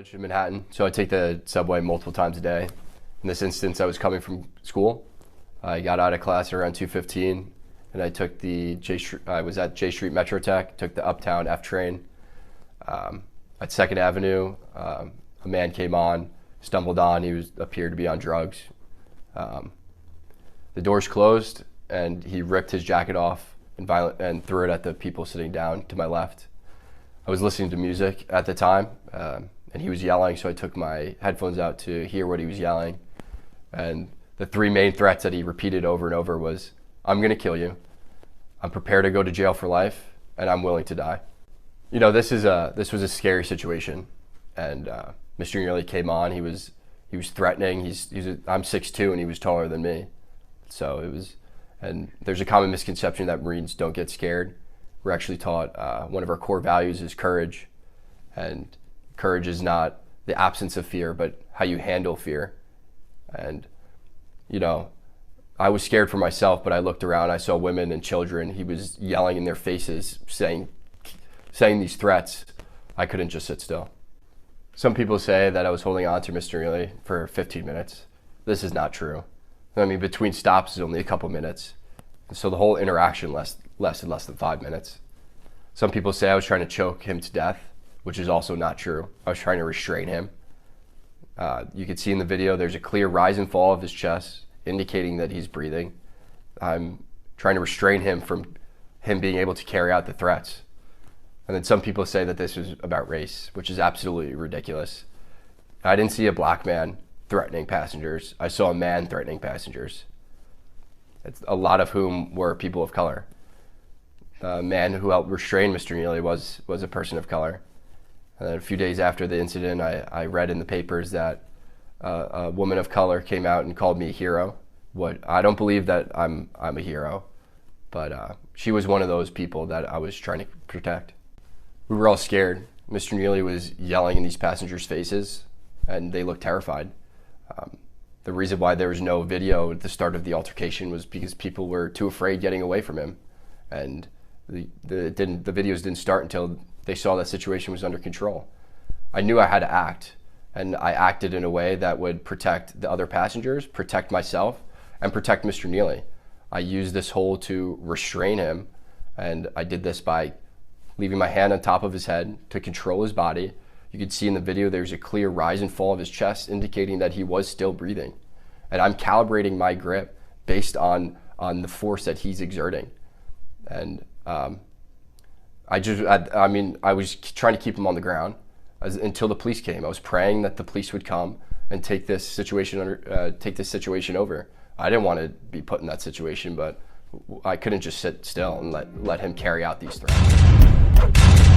college in Manhattan, so I take the subway multiple times a day. In this instance, I was coming from school. I got out of class around 2:15, and I took I was at J Street Metro Tech, took the Uptown F train. At 2nd Avenue, a man came on, stumbled on. He appeared to be on drugs. The doors closed, and he ripped his jacket off and threw it at the people sitting down to my left. I was listening to music at the time, and he was yelling, so I took my headphones out to hear what he was yelling. And the three main threats that he repeated over and over was, "I'm gonna kill you, I'm prepared to go to jail for life, and I'm willing to die." You know, this was a scary situation, and Mr. Neely came on. He was threatening. I'm 6'2", and he was taller than me, so it was. And there's a common misconception that Marines don't get scared. We're actually taught one of our core values is courage, and courage is not the absence of fear, but how you handle fear. And you know, I was scared for myself, but I looked around, I saw women and children. He was yelling in their faces, saying these threats. I couldn't just sit still. Some people say that I was holding on to Mr. Neely for 15 minutes. This is not true. I mean, between stops is only a couple minutes. So the whole interaction lasted less than 5 minutes. Some people say I was trying to choke him to death, which is also not true. I was trying to restrain him. You can see in the video, there's a clear rise and fall of his chest, indicating that he's breathing. I'm trying to restrain him from him being able to carry out the threats. And then some people say that this was about race, which is absolutely ridiculous. I didn't see a black man threatening passengers. I saw a man threatening passengers, a lot of whom were people of color. The man who helped restrain Mr. Neely was a person of color. And then a few days after the incident, I read in the papers that a woman of color came out and called me a hero. I don't believe that I'm a hero, but she was one of those people that I was trying to protect. We were all scared. Mr. Neely was yelling in these passengers' faces, and they looked terrified. The reason why there was no video at the start of the altercation was because people were too afraid getting away from him, and the videos didn't start until they saw that situation was under control. I knew I had to act, and I acted in a way that would protect the other passengers, protect myself, and protect Mr. Neely. I used this hold to restrain him, and I did this by leaving my hand on top of his head to control his body. You can see in the video there's a clear rise and fall of his chest, indicating that he was still breathing. And I'm calibrating my grip based on the force that he's exerting. And I was trying to keep him on the ground until the police came. I was praying that the police would come and take this situation over. I didn't want to be put in that situation, but I couldn't just sit still and let him carry out these threats.